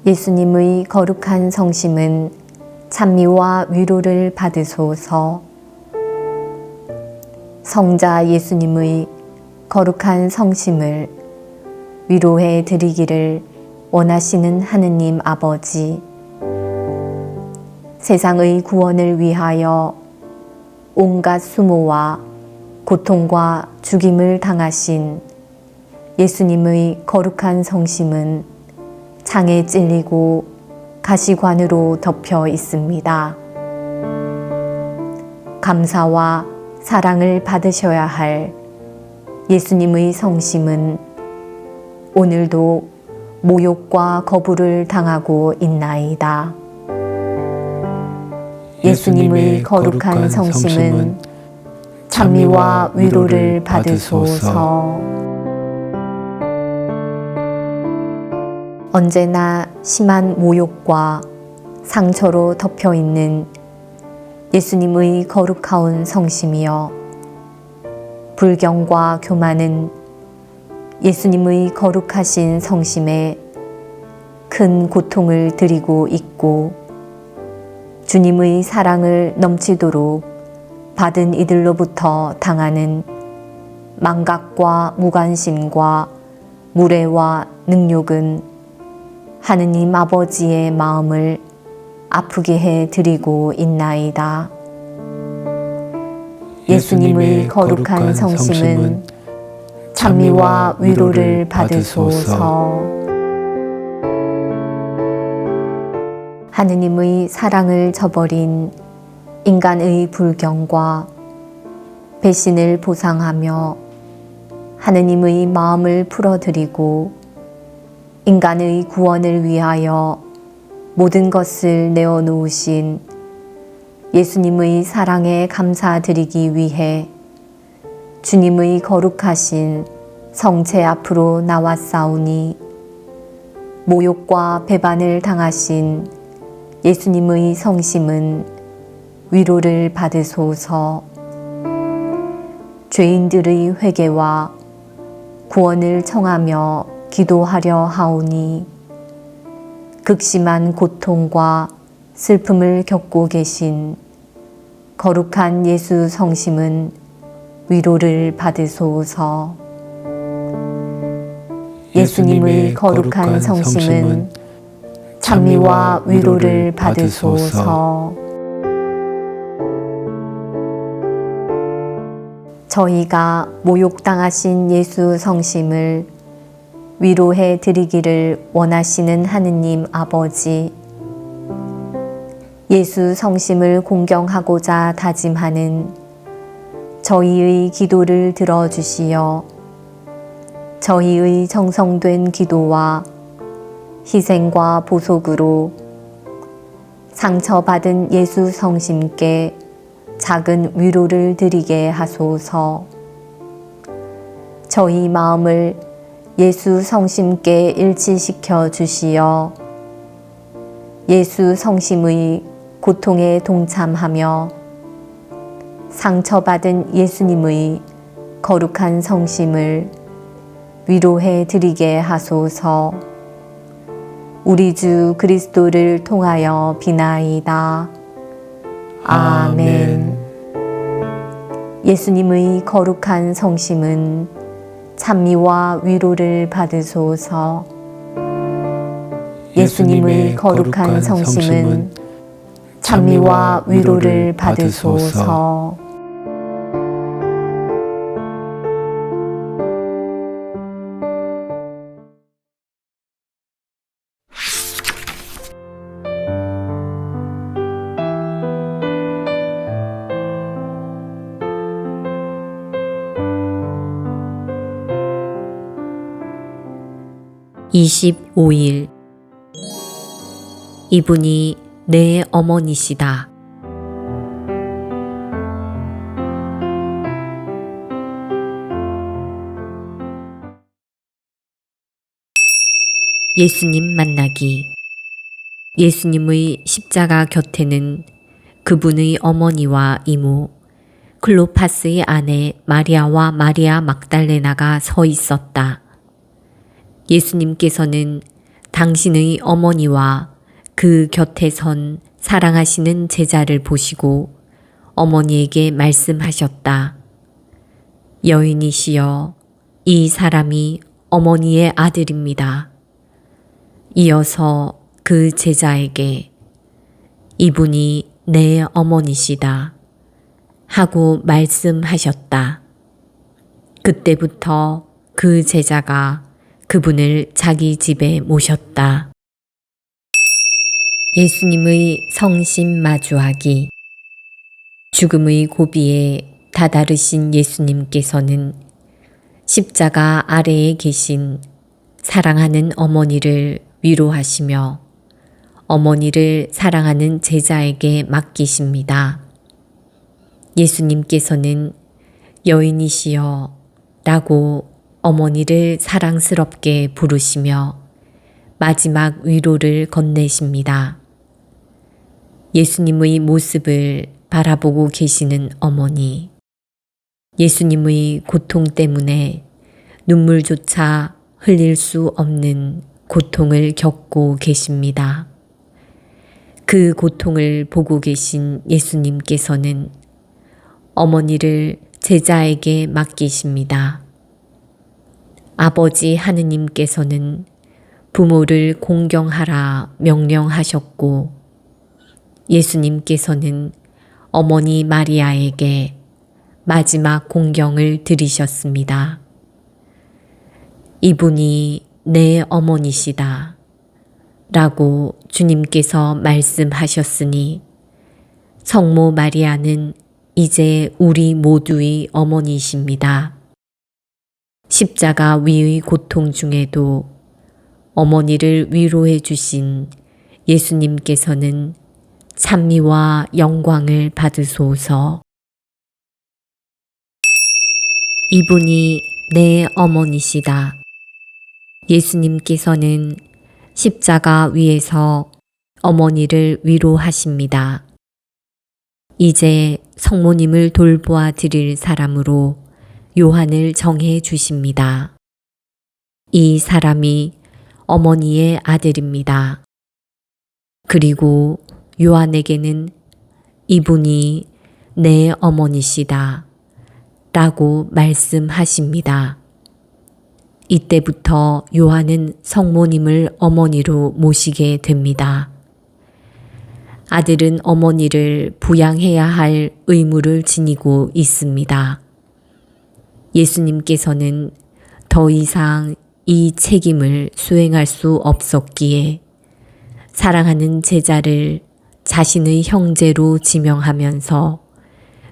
예수님의 거룩한 성심은 찬미와 위로를 받으소서. 성자 예수님의 거룩한 성심을 위로해 드리기를 원하시는 하느님 아버지, 세상의 구원을 위하여 온갖 수모와 고통과 죽임을 당하신 예수님의 거룩한 성심은 창에 찔리고 가시관으로 덮여 있습니다. 감사와 사랑을 받으셔야 할 예수님의 성심은 오늘도 모욕과 거부를 당하고 있나이다. 예수님의 거룩한 성심은 찬미와 위로를 받으소서. 언제나 심한 모욕과 상처로 덮여 있는 예수님의 거룩하온 성심이여, 불경과 교만은 예수님의 거룩하신 성심에 큰 고통을 드리고 있고, 주님의 사랑을 넘치도록 받은 이들로부터 당하는 망각과 무관심과 무례와 능욕은 하느님 아버지의 마음을 아프게 해 드리고 있나이다. 예수님의 거룩한 성심은 찬미와 위로를 받으소서. 하느님의 사랑을 저버린 인간의 불경과 배신을 보상하며 하느님의 마음을 풀어드리고 인간의 구원을 위하여 모든 것을 내어놓으신 예수님의 사랑에 감사드리기 위해 주님의 거룩하신 성체 앞으로 나왔사오니, 모욕과 배반을 당하신 예수님의 성심은 위로를 받으소서. 죄인들의 회개와 구원을 청하며 기도하려 하오니, 극심한 고통과 슬픔을 겪고 계신 거룩한 예수 성심은 위로를 받으소서. 예수님의 거룩한 성심은 찬미와 위로를 받으소서. 저희가 모욕당하신 예수 성심을 위로해 드리기를 원하시는 하느님 아버지, 예수 성심을 공경하고자 다짐하는 저희의 기도를 들어주시어 저희의 정성된 기도와 희생과 보속으로 상처받은 예수 성심께 작은 위로를 드리게 하소서. 저희 마음을 예수 성심께 일치시켜 주시어 예수 성심의 고통에 동참하며 상처받은 예수님의 거룩한 성심을 위로해 드리게 하소서. 우리 주 그리스도를 통하여 비나이다. 아멘. 예수님의 거룩한 성심은 찬미와 위로를 받으소서. 예수님의 거룩한 성심은 찬미와 위로를 받으소서. (25일) 이분이 내 어머니시다. 예수님 만나기. 예수님의 십자가 곁에는 그분의 어머니와 이모, 클로파스의 아내 마리아와 마리아 막달레나가 서 있었다. 예수님께서는 당신의 어머니와 그 곁에 선 사랑하시는 제자를 보시고 어머니에게 말씀하셨다. 여인이시여, 이 사람이 어머니의 아들입니다. 이어서 그 제자에게 이분이 내 어머니시다 하고 말씀하셨다. 그때부터 그 제자가 그분을 자기 집에 모셨다. 예수님의 성심 마주하기. 죽음의 고비에 다다르신 예수님께서는 십자가 아래에 계신 사랑하는 어머니를 위로하시며 어머니를 사랑하는 제자에게 맡기십니다. 예수님께서는 여인이시여 라고 어머니를 사랑스럽게 부르시며 마지막 위로를 건네십니다. 예수님의 모습을 바라보고 계시는 어머니. 예수님의 고통 때문에 눈물조차 흘릴 수 없는 고통을 겪고 계십니다. 그 고통을 보고 계신 예수님께서는 어머니를 제자에게 맡기십니다. 아버지 하느님께서는 부모를 공경하라 명령하셨고 예수님께서는 어머니 마리아에게 마지막 공경을 드리셨습니다. 이분이 내 어머니시다 라고 주님께서 말씀하셨으니 성모 마리아는 이제 우리 모두의 어머니이십니다. 십자가 위의 고통 중에도 어머니를 위로해 주신 예수님께서는 찬미와 영광을 받으소서. 이분이 내 어머니시다. 예수님께서는 십자가 위에서 어머니를 위로하십니다. 이제 성모님을 돌보아 드릴 사람으로 요한을 정해 주십니다. 이 사람이 어머니의 아들입니다. 그리고 요한에게는 이분이 내 어머니시다 라고 말씀하십니다. 이때부터 요한은 성모님을 어머니로 모시게 됩니다. 아들은 어머니를 부양해야 할 의무를 지니고 있습니다. 예수님께서는 더 이상 이 책임을 수행할 수 없었기에 사랑하는 제자를 자신의 형제로 지명하면서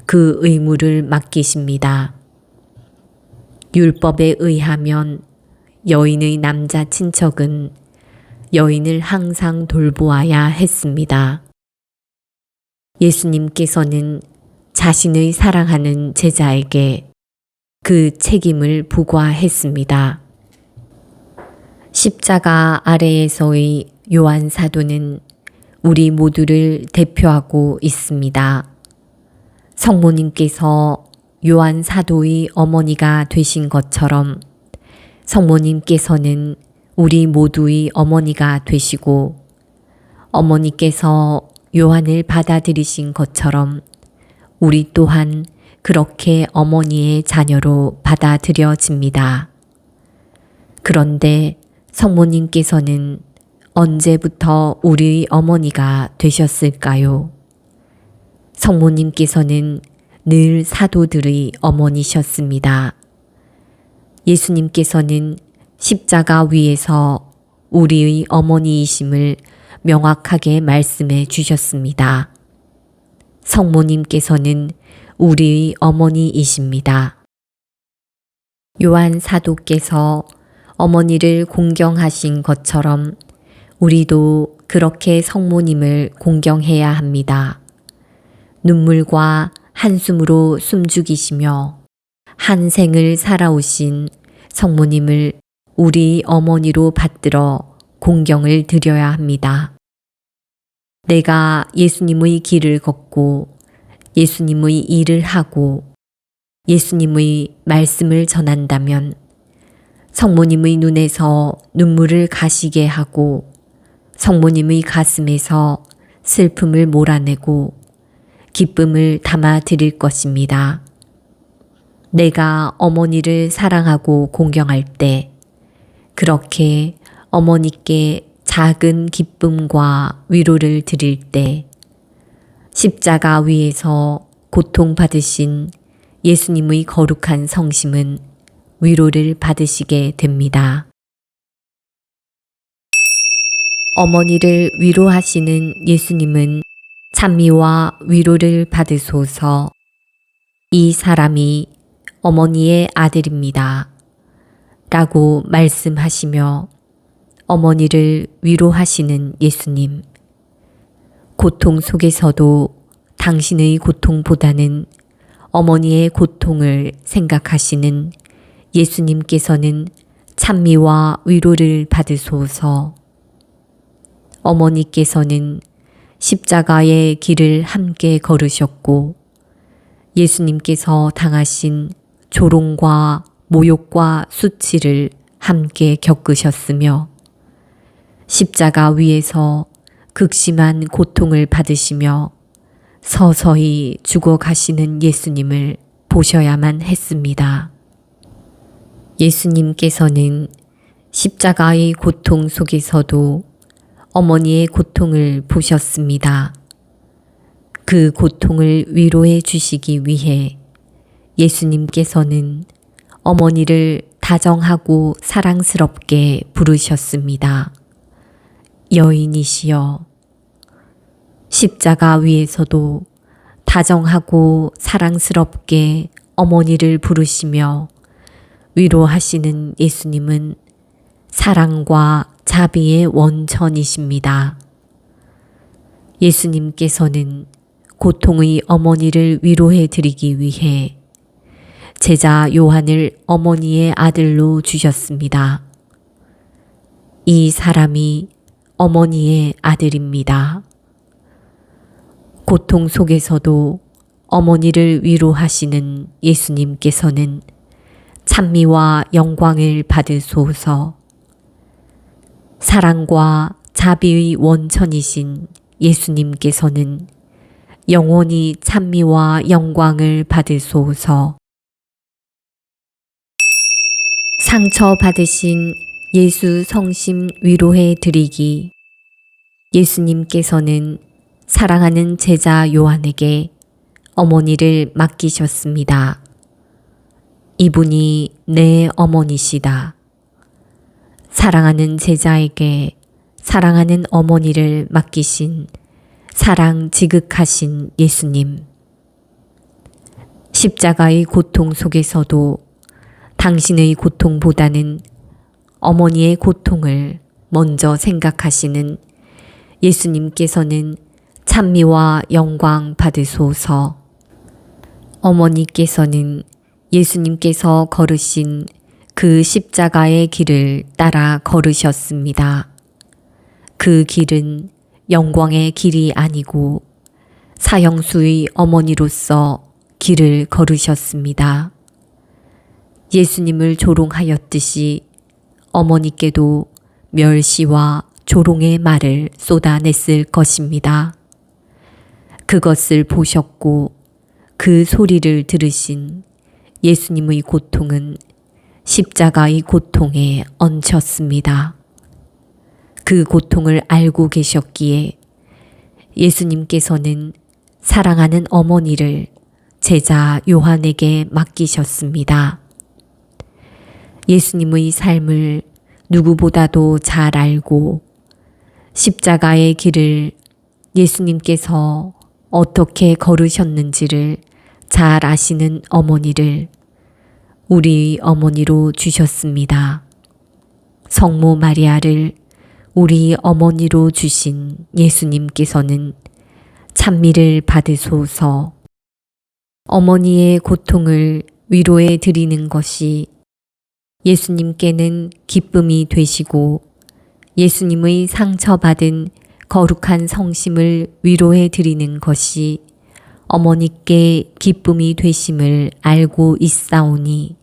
그 의무를 맡기십니다. 율법에 의하면 여인의 남자 친척은 여인을 항상 돌보아야 했습니다. 예수님께서는 자신의 사랑하는 제자에게 그 책임을 부과했습니다. 십자가 아래에서의 요한 사도는 우리 모두를 대표하고 있습니다. 성모님께서 요한 사도의 어머니가 되신 것처럼 성모님께서는 우리 모두의 어머니가 되시고 어머니께서 요한을 받아들이신 것처럼 우리 또한 그렇게 어머니의 자녀로 받아들여집니다. 그런데 성모님께서는 언제부터 우리의 어머니가 되셨을까요? 성모님께서는 늘 사도들의 어머니셨습니다. 예수님께서는 십자가 위에서 우리의 어머니이심을 명확하게 말씀해 주셨습니다. 성모님께서는 우리의 어머니이십니다. 요한 사도께서 어머니를 공경하신 것처럼 우리도 그렇게 성모님을 공경해야 합니다. 눈물과 한숨으로 숨죽이시며 한 생을 살아오신 성모님을 우리 어머니로 받들어 공경을 드려야 합니다. 내가 예수님의 길을 걷고 예수님의 일을 하고 예수님의 말씀을 전한다면 성모님의 눈에서 눈물을 가시게 하고 성모님의 가슴에서 슬픔을 몰아내고 기쁨을 담아 드릴 것입니다. 내가 어머니를 사랑하고 공경할 때 그렇게 어머니께 작은 기쁨과 위로를 드릴 때 십자가 위에서 고통받으신 예수님의 거룩한 성심은 위로를 받으시게 됩니다. 어머니를 위로하시는 예수님은 찬미와 위로를 받으소서. 이 사람이 어머니의 아들입니다. 라고 말씀하시며 어머니를 위로하시는 예수님. 고통 속에서도 당신의 고통보다는 어머니의 고통을 생각하시는 예수님께서는 찬미와 위로를 받으소서. 어머니께서는 십자가의 길을 함께 걸으셨고 예수님께서 당하신 조롱과 모욕과 수치를 함께 겪으셨으며 십자가 위에서 극심한 고통을 받으시며 서서히 죽어가시는 예수님을 보셔야만 했습니다. 예수님께서는 십자가의 고통 속에서도 어머니의 고통을 보셨습니다. 그 고통을 위로해 주시기 위해 예수님께서는 어머니를 다정하고 사랑스럽게 부르셨습니다. 여인이시여. 십자가 위에서도 다정하고 사랑스럽게 어머니를 부르시며 위로하시는 예수님은 사랑과 자비의 원천이십니다. 예수님께서는 고통의 어머니를 위로해 드리기 위해 제자 요한을 어머니의 아들로 주셨습니다. 이 사람이 어머니의 아들입니다. 고통 속에서도 어머니를 위로하시는 예수님께서는 찬미와 영광을 받으소서. 사랑과 자비의 원천이신 예수님께서는 영원히 찬미와 영광을 받으소서. 상처받으신 예수 성심 위로해 드리기. 예수님께서는 사랑하는 제자 요한에게 어머니를 맡기셨습니다. 이분이 내 어머니시다. 사랑하는 제자에게 사랑하는 어머니를 맡기신 사랑 지극하신 예수님. 십자가의 고통 속에서도 당신의 고통보다는 어머니의 고통을 먼저 생각하시는 예수님께서는 찬미와 영광 받으소서. 어머니께서는 예수님께서 걸으신 그 십자가의 길을 따라 걸으셨습니다. 그 길은 영광의 길이 아니고 사형수의 어머니로서 길을 걸으셨습니다. 예수님을 조롱하였듯이 어머니께도 멸시와 조롱의 말을 쏟아냈을 것입니다. 그것을 보셨고 그 소리를 들으신 예수님의 고통은 십자가의 고통에 얹혔습니다. 그 고통을 알고 계셨기에 예수님께서는 사랑하는 어머니를 제자 요한에게 맡기셨습니다. 예수님의 삶을 누구보다도 잘 알고 십자가의 길을 예수님께서 어떻게 걸으셨는지를 잘 아시는 어머니를 우리 어머니로 주셨습니다. 성모 마리아를 우리 어머니로 주신 예수님께서는 찬미를 받으소서. 어머니의 고통을 위로해 드리는 것이 예수님께는 기쁨이 되시고 예수님의 상처받은 거룩한 성심을 위로해 드리는 것이 어머니께 기쁨이 되심을 알고 있사오니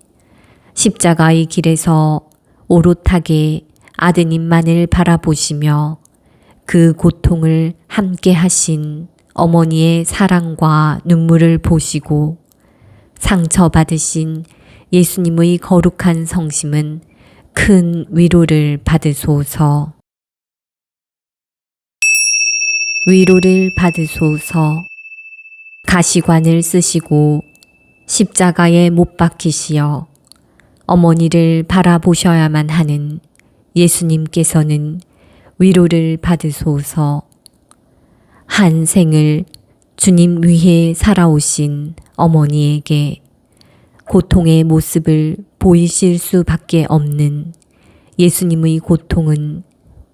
십자가의 길에서 오롯하게 아드님만을 바라보시며 그 고통을 함께 하신 어머니의 사랑과 눈물을 보시고 상처받으신 예수님의 거룩한 성심은 큰 위로를 받으소서. 위로를 받으소서. 가시관을 쓰시고 십자가에 못 박히시어 어머니를 바라보셔야만 하는 예수님께서는 위로를 받으소서. 한 생을 주님 위해 살아오신 어머니에게 고통의 모습을 보이실 수밖에 없는 예수님의 고통은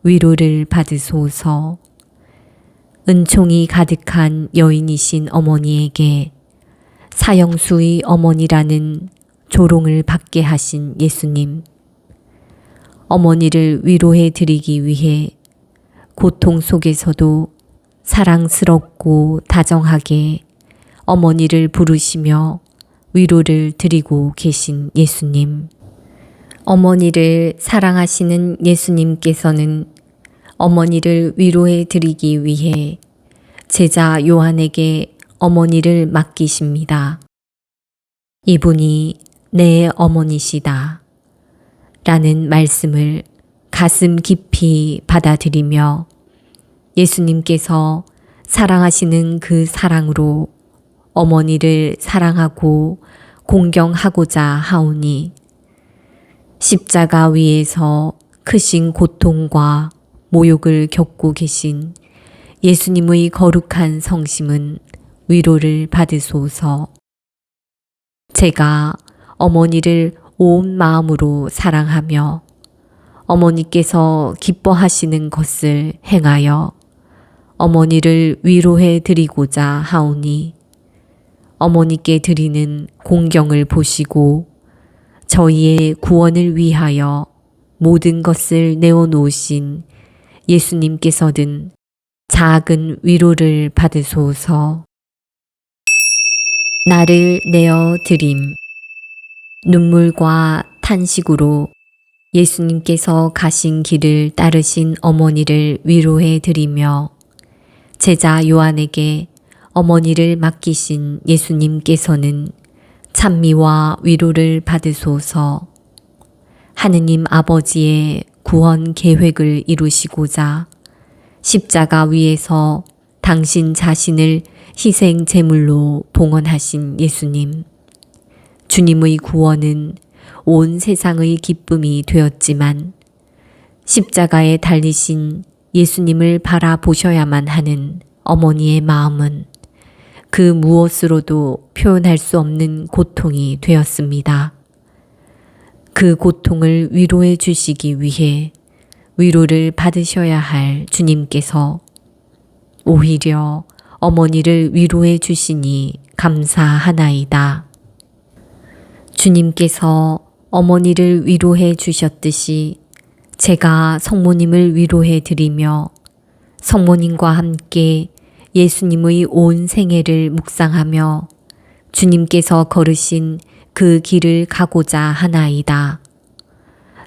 위로를 받으소서. 은총이 가득한 여인이신 어머니에게 사형수의 어머니라는 조롱을 받게 하신 예수님. 어머니를 위로해 드리기 위해 고통 속에서도 사랑스럽고 다정하게 어머니를 부르시며 위로를 드리고 계신 예수님. 어머니를 사랑하시는 예수님께서는 어머니를 위로해 드리기 위해 제자 요한에게 어머니를 맡기십니다. 이분이 내 어머니시다 라는 말씀을 가슴 깊이 받아들이며 예수님께서 사랑하시는 그 사랑으로 어머니를 사랑하고 공경하고자 하오니 십자가 위에서 크신 고통과 모욕을 겪고 계신 예수님의 거룩한 성심은 위로를 받으소서. 제가 어머니를 온 마음으로 사랑하며 어머니께서 기뻐하시는 것을 행하여 어머니를 위로해 드리고자 하오니 어머니께 드리는 공경을 보시고 저희의 구원을 위하여 모든 것을 내어놓으신 예수님께서는 작은 위로를 받으소서. 나를 내어 드림. 눈물과 탄식으로 예수님께서 가신 길을 따르신 어머니를 위로해 드리며 제자 요한에게 어머니를 맡기신 예수님께서는 찬미와 위로를 받으소서. 하느님 아버지의 구원 계획을 이루시고자 십자가 위에서 당신 자신을 희생 제물로 봉헌하신 예수님. 주님의 구원은 온 세상의 기쁨이 되었지만 십자가에 달리신 예수님을 바라보셔야만 하는 어머니의 마음은 그 무엇으로도 표현할 수 없는 고통이 되었습니다. 그 고통을 위로해 주시기 위해 위로를 받으셔야 할 주님께서 오히려 어머니를 위로해 주시니 감사하나이다. 주님께서 어머니를 위로해 주셨듯이 제가 성모님을 위로해 드리며 성모님과 함께 예수님의 온 생애를 묵상하며 주님께서 걸으신 그 길을 가고자 하나이다.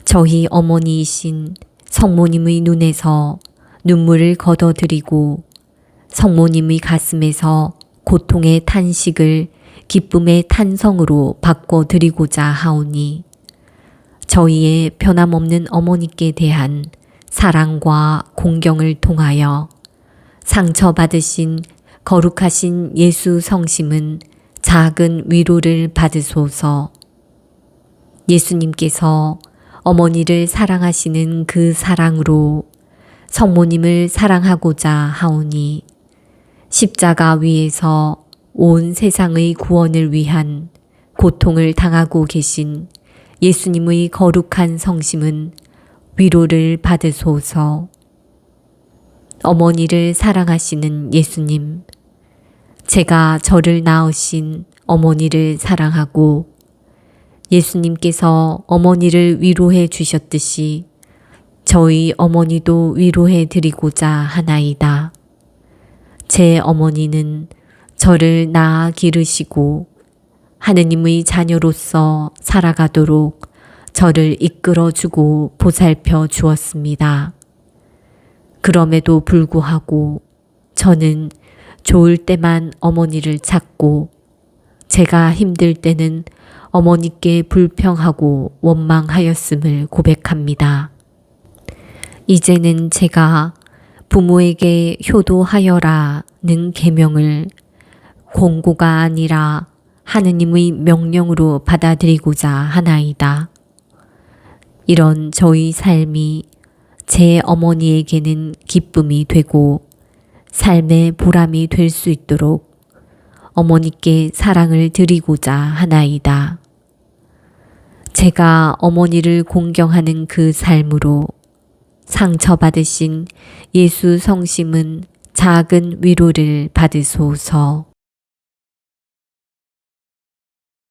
저희 어머니이신 성모님의 눈에서 눈물을 걷어들이고 성모님의 가슴에서 고통의 탄식을 기쁨의 탄성으로 바꿔드리고자 하오니 저희의 변함없는 어머니께 대한 사랑과 공경을 통하여 상처받으신 거룩하신 예수 성심은 작은 위로를 받으소서. 예수님께서 어머니를 사랑하시는 그 사랑으로 성모님을 사랑하고자 하오니 십자가 위에서 온 세상의 구원을 위한 고통을 당하고 계신 예수님의 거룩한 성심은 위로를 받으소서. 어머니를 사랑하시는 예수님, 제가 저를 낳으신 어머니를 사랑하고 예수님께서 어머니를 위로해 주셨듯이 저희 어머니도 위로해 드리고자 하나이다. 제 어머니는 저를 낳아 기르시고 하느님의 자녀로서 살아가도록 저를 이끌어주고 보살펴 주었습니다. 그럼에도 불구하고 저는 좋을 때만 어머니를 찾고 제가 힘들 때는 어머니께 불평하고 원망하였음을 고백합니다. 이제는 제가 부모에게 효도하여라는 계명을 공고가 아니라 하느님의 명령으로 받아들이고자 하나이다. 이런 저의 삶이 제 어머니에게는 기쁨이 되고 삶의 보람이 될 수 있도록 어머니께 사랑을 드리고자 하나이다. 제가 어머니를 공경하는 그 삶으로 상처받으신 예수 성심은 작은 위로를 받으소서.